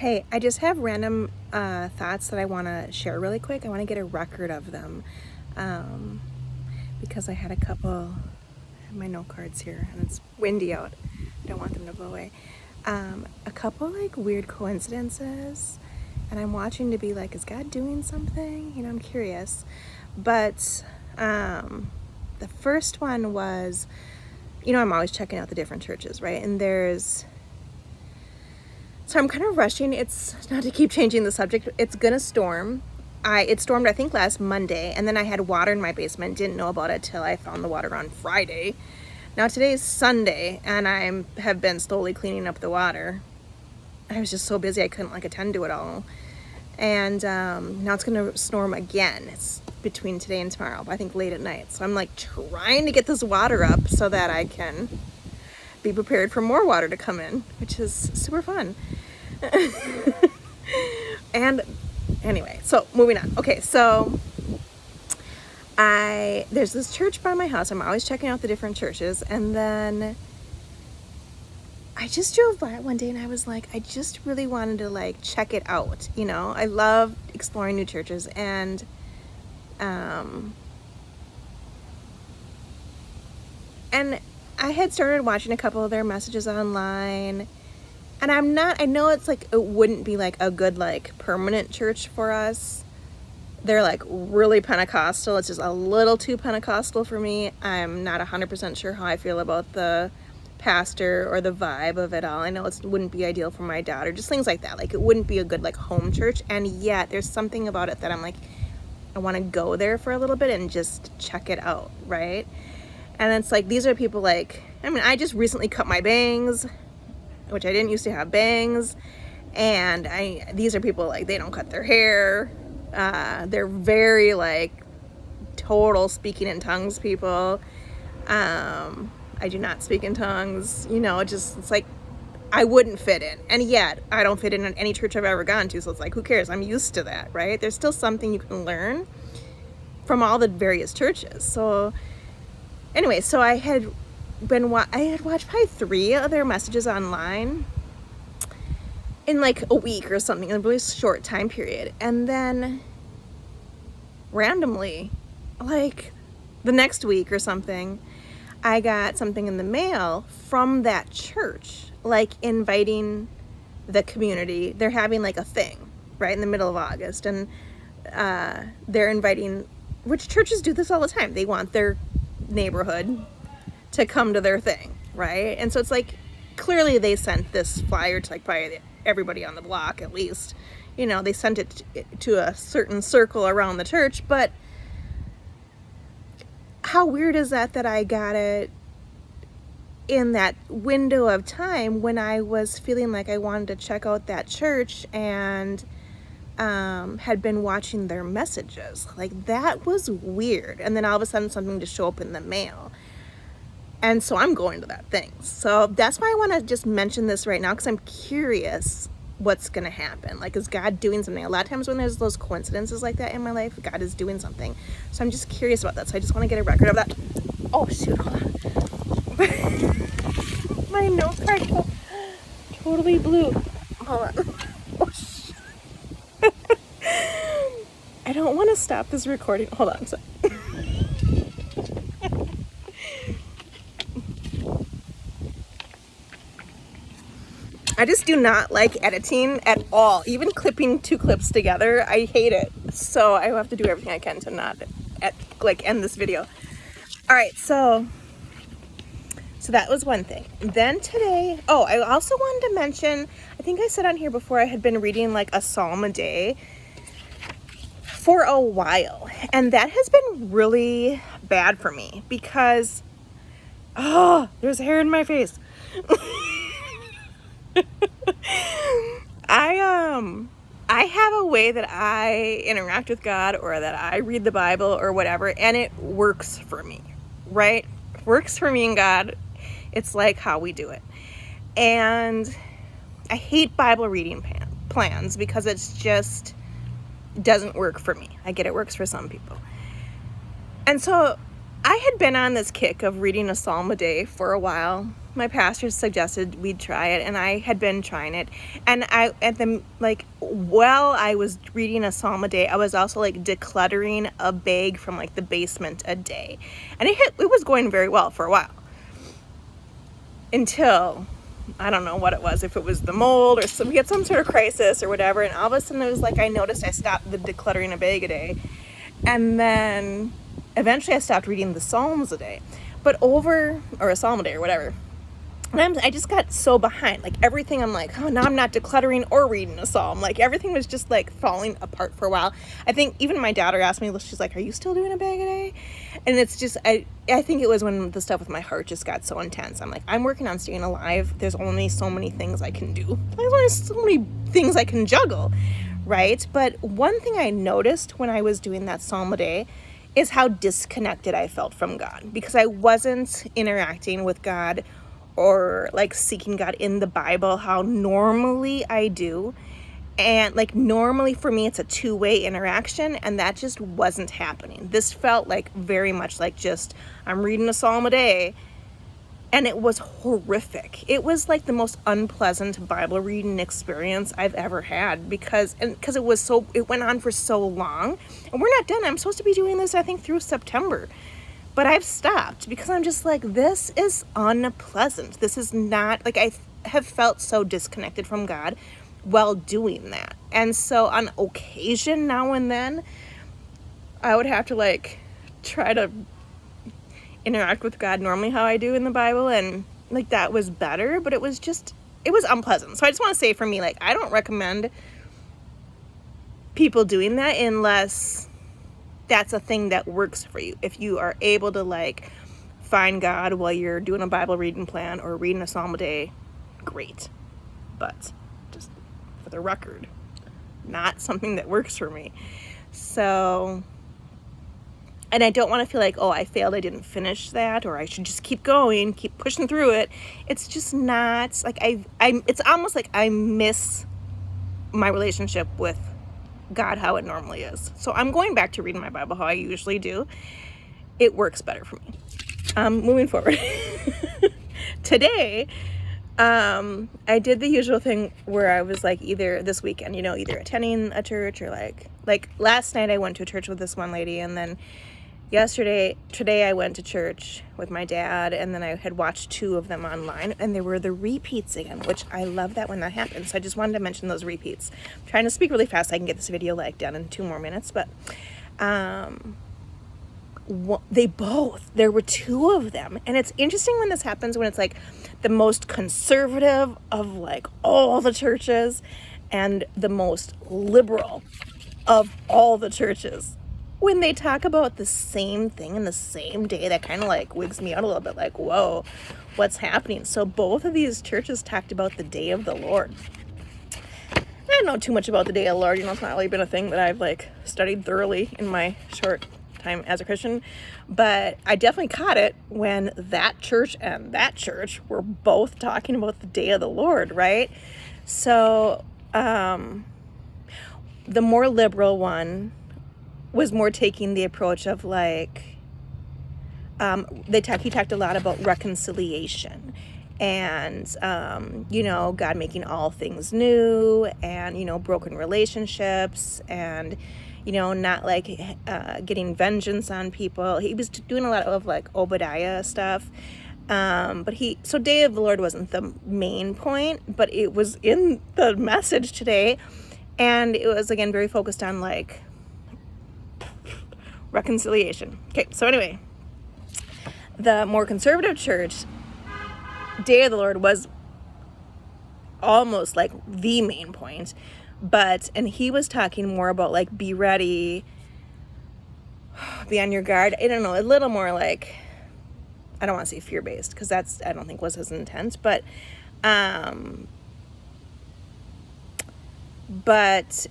Hey, I just have random thoughts that I want to share really quick. I want to get a record of them because I had a couple. I have my note cards here, and it's windy out. I don't want them to blow away. A couple like weird coincidences, and I'm watching to be like, is God doing something? I'm curious. But the first one was, I'm always checking out the different churches, right? And so I'm kind of rushing. It's not to keep changing the subject. It's gonna storm. It stormed, I think, last Monday, and then I had water in my basement. Didn't know about it till I found the water on Friday. Now today's Sunday, and I have been slowly cleaning up the water. I was just so busy I couldn't attend to it all. And now it's gonna storm again. It's between today and tomorrow, but I think late at night. So I'm trying to get this water up so that I can be prepared for more water to come in, which is super fun. And anyway, so moving on. Okay, so there's this church by my house. I'm always checking out the different churches, and then I just drove by it one day and I was like, I just really wanted to check it out. I love exploring new churches, and I had started watching a couple of their messages online, and I know it's it wouldn't be a good permanent church for us. They're really Pentecostal. It's just a little too Pentecostal for me. I'm not 100% sure how I feel about the pastor or the vibe of it all. I know it wouldn't be ideal for my daughter, just things like that. It wouldn't be a good home church, and yet there's something about it that I'm I want to go there for a little bit and just check it out, right? And it's these are people I just recently cut my bangs, which I didn't used to have bangs. And these are people they don't cut their hair. They're very total speaking in tongues people. I do not speak in tongues, it's I wouldn't fit in. And yet I don't fit in any church I've ever gone to. So it's who cares? I'm used to that, right? There's still something you can learn from all the various churches. So anyway, so I had watched probably 3 of their messages online in a week or something, in a really short time period. And then randomly, the next week or something, I got something in the mail from that church, inviting the community. They're having a thing right in the middle of August, and they're inviting, which churches do this all the time. They want their neighborhood to come to their thing, right? And so it's clearly they sent this flyer to probably everybody on the block, at least. They sent it to a certain circle around the church. But how weird is that I got it in that window of time when I was feeling I wanted to check out that church and had been watching their messages. That was weird. And then all of a sudden something just show up in the mail. And so I'm going to that thing. So that's why I want to just mention this right now, because I'm curious what's going to happen. Is God doing something? A lot of times when there's those coincidences like that in my life, God is doing something. So I'm just curious about that. So I just want to get a record of that. Oh, shoot. Hold on. My note card totally blew. Hold on. Oh, shit. I don't want to stop this recording. Hold on. So. I just do not like editing at all. Even clipping 2 clips together, I hate it. So I have to do everything I can to not end this video. All right, so that was one thing. Then today, I also wanted to mention, I think I said on here before, I had been reading a psalm a day for a while. And that has been really bad for me because, there's hair in my face. I have a way that I interact with God, or that I read the Bible or whatever, and it works for me, right? Works for me and God. It's how we do it. And I hate Bible reading plans because it's just doesn't work for me. I get it works for some people. And so I had been on this kick of reading a psalm a day for a while. My pastor suggested we'd try it, and I had been trying it. And while I was reading a psalm a day, I was also like decluttering a bag from like the basement a day. And it was going very well for a while. Until, I don't know what it was, if it was the mold or we had some sort of crisis or whatever. And all of a sudden it was like I noticed I stopped the decluttering a bag a day. And then eventually I stopped reading the Psalms a day, or a Psalm a day or whatever. And I just got so behind. Like everything, I'm like, oh, now I'm not decluttering or reading a Psalm. Like everything was just like falling apart for a while. I think even my daughter asked me, she's like, are you still doing a bag a day? And it's just, I think it was when the stuff with my heart just got so intense. I'm like, I'm working on staying alive. There's only so many things I can do. There's only so many things I can juggle, right? But one thing I noticed when I was doing that Psalm a day is how disconnected I felt from God, because I wasn't interacting with God or like seeking God in the Bible how normally I do. And like normally for me it's a two-way interaction, and that just wasn't happening. This felt like very much like just I'm reading a psalm a day, and it was horrific. It was like the most unpleasant Bible reading experience I've ever had because it went on for so long, and we're not done. I'm supposed to be doing this I think through September. But I've stopped because I'm just like, this is unpleasant. This is not, like, I have felt so disconnected from God while doing that. And so on occasion, now and then, I would have to like try to interact with God normally how I do in the Bible. And like that was better, but it was unpleasant. So I just want to say for me, like, I don't recommend people doing that unless that's a thing that works for you. If you are able to like find God while you're doing a Bible reading plan or reading a psalm a day, great. But just for the record, not something that works for me. So, and I don't want to feel like, oh, I failed, I didn't finish that, or I should just keep going, keep pushing through it. It's just not like it's almost like I miss my relationship with God how it normally is. So I'm going back to reading my Bible how I usually do. It works better for me. Moving forward. Today, I did the usual thing where I was like either this weekend, either attending a church or like last night I went to a church with this one lady, and then today I went to church with my dad, and then I had watched 2 of them online, and they were the repeats again, which I love that when that happens. So I just wanted to mention those repeats. I'm trying to speak really fast so I can get this video done in 2 more minutes, but there were 2 of them. And it's interesting when this happens, when it's like the most conservative of like all the churches and the most liberal of all the churches. When they talk about the same thing in the same day, that kind of like wigs me out a little bit, like, whoa, what's happening? So both of these churches talked about the day of the Lord. I don't know too much about the day of the Lord. It's not really been a thing that I've like studied thoroughly in my short time as a Christian, but I definitely caught it when that church and that church were both talking about the day of the Lord, right? So the more liberal one was more taking the approach of like, he talked a lot about reconciliation and, God making all things new, and, broken relationships, and, not like getting vengeance on people. He was doing a lot of like Obadiah stuff. So Day of the Lord wasn't the main point, but it was in the message today. And it was, again, very focused on like reconciliation. Okay, so anyway, the more conservative church, Day of the Lord was almost like the main point, and he was talking more about like be ready, be on your guard. I don't know, a little more like, I don't want to say fear-based, because that's, I don't think was his intent, but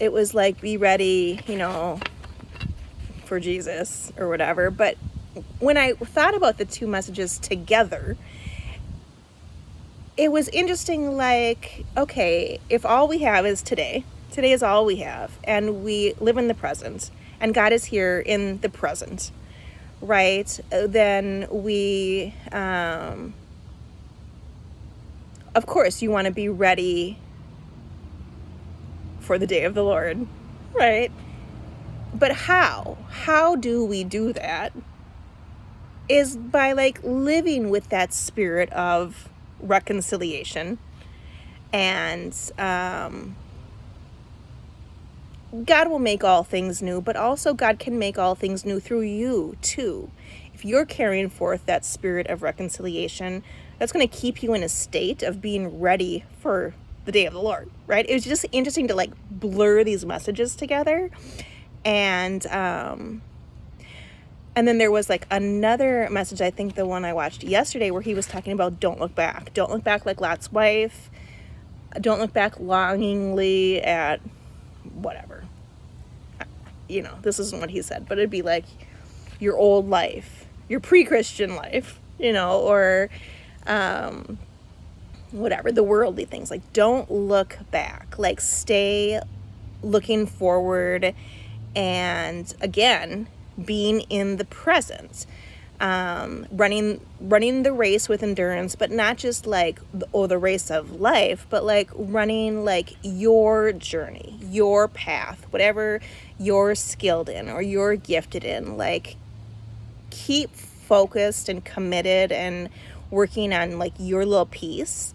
it was like be ready, for Jesus or whatever. But when I thought about the 2 messages together, it was interesting, like, okay, if all we have is today is all we have, and we live in the present, and God is here in the present, right, then we, of course, you want to be ready for the day of the Lord, right? But how do we do that is by like living with that spirit of reconciliation. And God will make all things new, but also God can make all things new through you too. If you're carrying forth that spirit of reconciliation, that's going to keep you in a state of being ready for the day of the Lord, right? It was just interesting to like blur these messages together. And then there was like another message, I think the one I watched yesterday, where he was talking about don't look back. Don't look back like Lot's wife. Don't look back longingly at whatever. You know, this isn't what he said, but it'd be like your old life, your pre-Christian life, you know, or whatever, the worldly things. Like, don't look back. Like, stay looking forward and, again, being in the present. Running the race with endurance, but not just like the race of life, but like running like your journey, your path, whatever you're skilled in or you're gifted in. Like, keep focused and committed and working on like your little piece,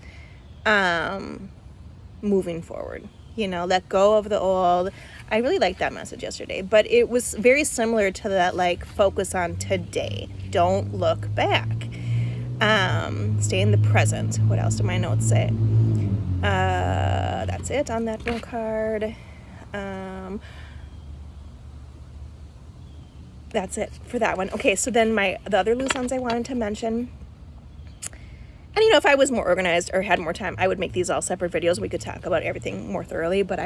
moving forward. You know, let go of the old. I really liked that message yesterday, but it was very similar to that, like, focus on today. Don't look back. Stay in the present. What else do my notes say? That's it on that note card. That's it for that one. Okay, so then the other loose ends I wanted to mention. And, you know, if I was more organized or had more time, I would make these all separate videos. We could talk about everything more thoroughly. But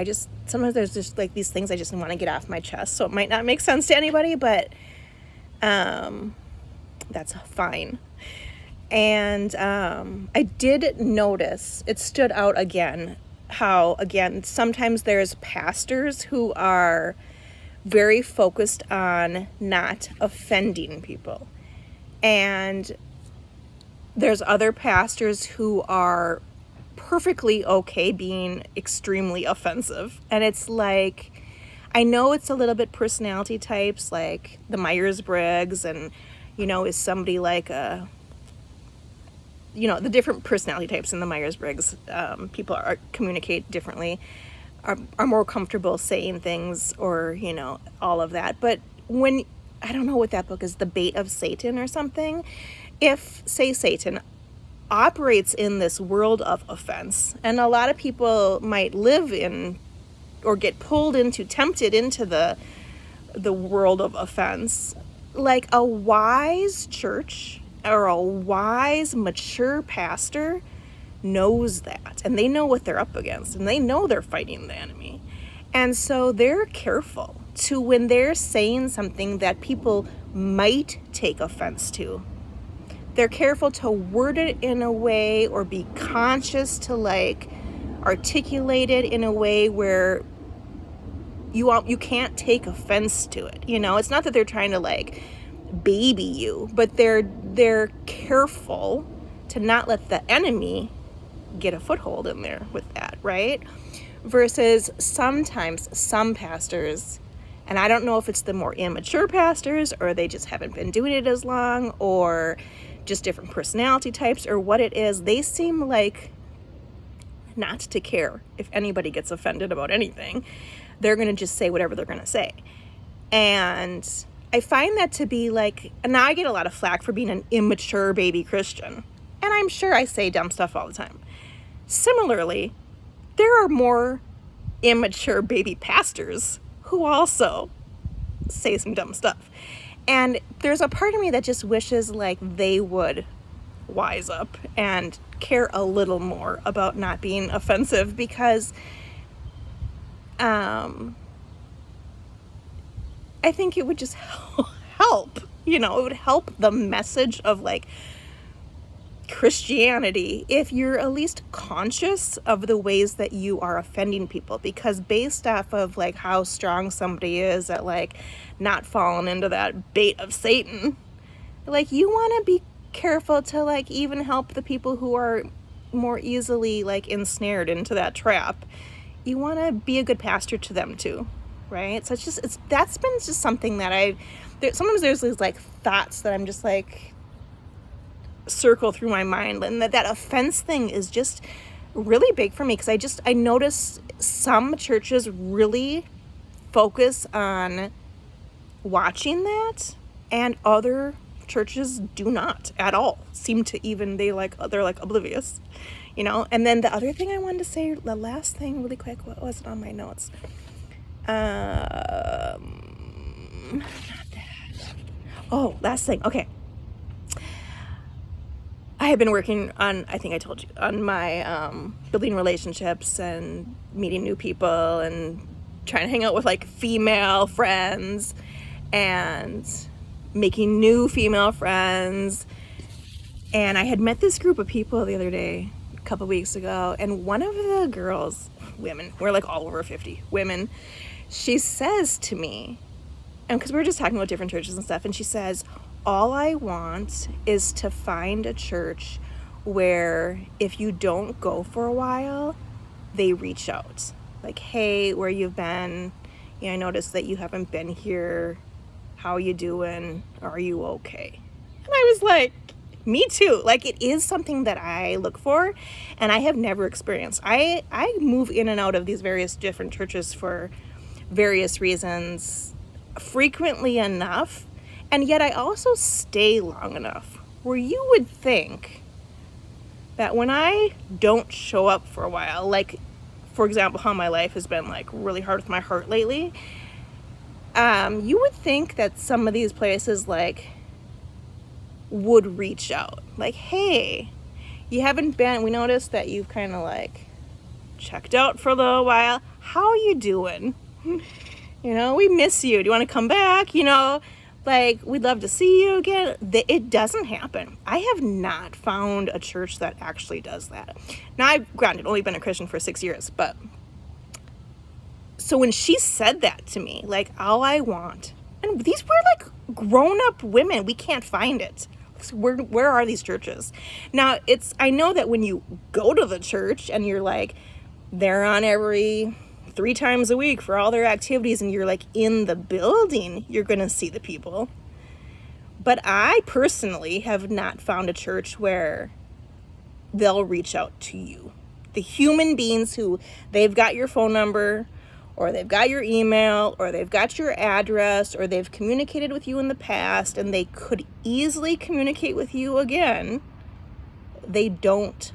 sometimes there's just like these things I just want to get off my chest. So it might not make sense to anybody, but that's fine. And I did notice, it stood out again, how, again, sometimes there's pastors who are very focused on not offending people. And there's other pastors who are perfectly okay being extremely offensive. And it's like, I know it's a little bit personality types, like the Myers-Briggs, and, you know, is somebody like the different personality types in the Myers-Briggs, people communicate differently, are more comfortable saying things, or, you know, all of that. But when, I don't know what that book is, The Bait of Satan or something. If, say, Satan operates in this world of offense, and a lot of people might live in or get pulled into, tempted into the world of offense, like a wise church or a wise, mature pastor knows that, and they know what they're up against, and they know they're fighting the enemy. And so they're careful to, when they're saying something that people might take offense to, they're careful to word it in a way, or be conscious to like articulate it in a way where you can't take offense to it. You know, it's not that they're trying to like baby you, but they're careful to not let the enemy get a foothold in there with that, right? Versus sometimes some pastors, and I don't know if it's the more immature pastors, or they just haven't been doing it as long, or just different personality types, or what it is, they seem like not to care if anybody gets offended about anything. They're going to just say whatever they're going to say. And I find that to be like, and now I get a lot of flack for being an immature baby Christian. And I'm sure I say dumb stuff all the time. Similarly, there are more immature baby pastors who also say some dumb stuff. And there's a part of me that just wishes like they would wise up and care a little more about not being offensive, because I think it would just help, you know, it would help the message of like Christianity if you're at least conscious of the ways that you are offending people. Because based off of like how strong somebody is at like not falling into that bait of Satan, Like, you want to be careful to, like, even help the people who are more easily, like, ensnared into that trap. You want to be a good pastor to them too, right? So that's been just something that sometimes there's these, like, thoughts that I'm just, like, circle through my mind, and that offense thing is just really big for me, because I notice some churches really focus on watching that, and other churches do not at all seem to even, they're like oblivious, you know. And then the other thing I wanted to say, the last thing really quick, what was it on my notes? Not that. Oh, last thing. Okay. I have been working on, I think I told you, on my building relationships and meeting new people and trying to hang out with, like, female friends and making new female friends. And I had met this group of people the other day, a couple weeks ago, and one of the girls, women, we're like all over 50 women, she says to me, and because we were just talking about different churches and stuff, and she says, all I want is to find a church where if you don't go for a while, they reach out. Like, hey, where you've been? I noticed that you haven't been here. How you doing? Are you okay? And I was like, me too. Like, it is something that I look for, and I have never experienced. I move in and out of these various different churches for various reasons frequently enough, and yet I also stay long enough where you would think that when I don't show up for a while, like, for example, how my life has been, like, really hard with my heart lately, you would think that some of these places, like, would reach out. Like, hey, you haven't been, we noticed that you've kind of, like, checked out for a little while. How are you doing? You know, we miss you. Do you want to come back? You know, like, we'd love to see you again. It doesn't happen. I have not found a church that actually does that. Now, I've, granted, only been a Christian for 6 years, but so when she said that to me, like, all I want, and these were, like, grown-up women, we can't find it. So where are these churches? Now, I know that when you go to the church and you're, like, they're on every 3 times a week for all their activities, and you're, like, in the building, you're going to see the people. But I personally have not found a church where they'll reach out to you. The human beings who, they've got your phone number, or they've got your email, or they've got your address, or they've communicated with you in the past, and they could easily communicate with you again. They don't.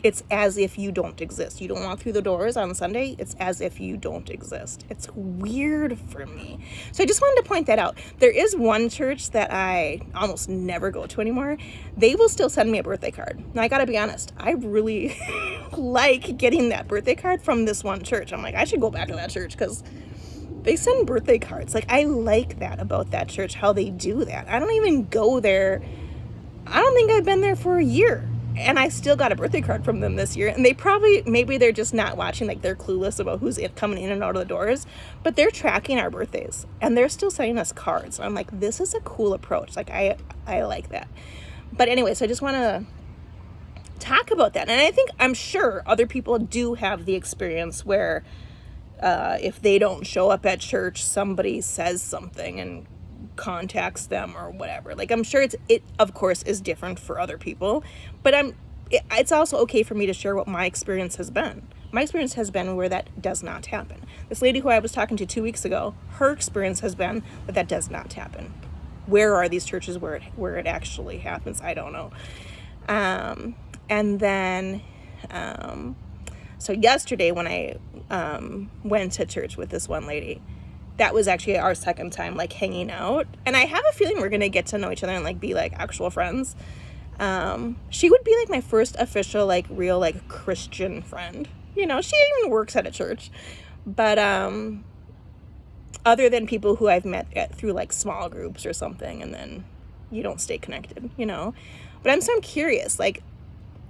It's as if you don't exist. You don't walk through the doors on Sunday. It's as if you don't exist. It's weird for me. So I just wanted to point that out. There is one church that I almost never go to anymore. They will still send me a birthday card. Now, I gotta be honest, I really like getting that birthday card from this one church. I'm like, I should go back to that church because they send birthday cards. Like, I like that about that church, how they do that. I don't even go there. I don't think I've been there for a year. And I still got a birthday card from them this year. And they probably, maybe they're just not watching, like, they're clueless about who's coming in and out of the doors. But they're tracking our birthdays. And they're still sending us cards. And I'm like, this is a cool approach. Like, I like that. But anyway, so I just want to talk about that. And I'm sure other people do have the experience where if they don't show up at church, somebody says something and contacts them or whatever. Like, I'm sure it of course is different for other people, but it's also okay for me to share what my experience has been. My experience has been where that does not happen. This lady who I was talking to 2 weeks ago, her experience has been that does not happen. Where are these churches where it actually happens? I don't know. And then so yesterday when I went to church with this one lady, that was actually our second time, like, hanging out. And I have a feeling we're going to get to know each other and, like, be, like, actual friends. She would be, like, my first official, like, real, like, Christian friend. You know, she even works at a church. But other than people who I've met through, like, small groups or something, and then you don't stay connected, you know. But I'm curious, like,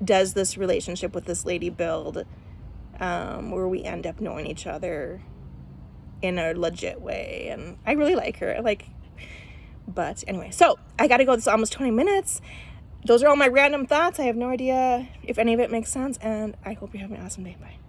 does this relationship with this lady build where we end up knowing each other in a legit way? And I really like her. Like, But anyway, so I gotta go. This is almost 20 minutes. Those are all my random thoughts. I have no idea if any of it makes sense, and I hope you have an awesome day. Bye.